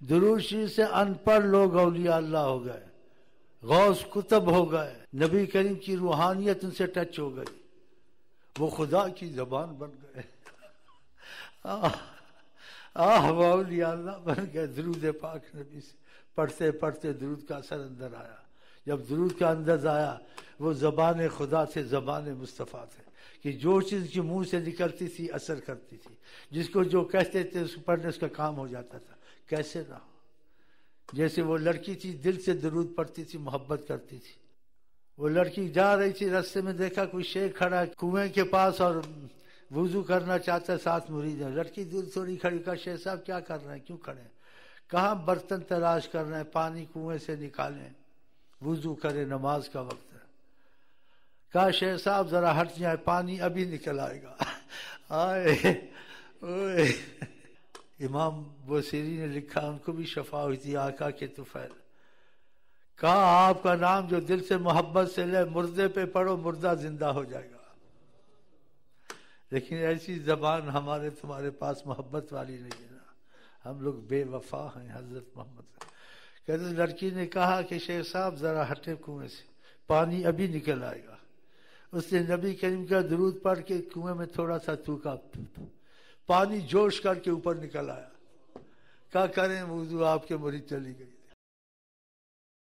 درود شریف سے ان پڑھ لوگ اولیاء اللہ ہو گئے، غوث کتب ہو گئے، نبی کریم کی روحانیت ان سے ٹچ ہو گئی، وہ خدا کی زبان بن گئے، وہ اولیاء اللہ بن گئے درود پاک نبی سے پڑھتے پڑھتے درود کا اثر اندر آیا۔ جب درود کا انداز آیا وہ زبان خدا تھے، زبان مصطفیٰ تھے، کہ جو چیز کے منہ سے نکلتی تھی اثر کرتی تھی، جس کو جو کہتے تھے اس کو پڑھنے اس کا کام ہو جاتا تھا۔ کیسے نہ ہو؟ جیسے وہ لڑکی تھی دل سے درود پڑھتی تھی، محبت کرتی تھی۔ وہ لڑکی جا رہی تھی، راستے میں دیکھا کوئی شیخ کھڑا کنویں کے پاس اور وضو کرنا چاہتا ہے، ساتھ مرید ہے۔ لڑکی دور تھوڑی کھڑی، کہا شیخ صاحب کیا کر رہے ہیں، کیوں کھڑے ہیں؟ کہاں برتن تلاش کر رہے ہیں، پانی کنویں سے نکالیں، وضو کرے، نماز کا وقت ہے۔ کہا شیخ صاحب ذرا ہٹ جائے، پانی ابھی نکل آئے گا۔ آئے اوئے، امام بوصیری نے لکھا، ان کو بھی شفا ہوئی تھی آقا کے طفیل۔ کہا آپ کا نام جو دل سے محبت سے لے، مردے پہ پڑھو مردہ زندہ ہو جائے گا۔ لیکن ایسی زبان ہمارے تمہارے پاس محبت والی نہیں ہے نا، ہم لوگ بے وفا ہیں حضرت محمد۔ کہتے لڑکی نے کہا کہ شیخ صاحب ذرا ہٹے کنویں سے، پانی ابھی نکل آئے گا۔ اس نے نبی کریم کا درود پڑھ کے کنویں میں تھوڑا سا تھوکا، پانی جوش کر کے اوپر نکل آیا۔ کیا کریں، وضو آپ کے مرید چلی گئی۔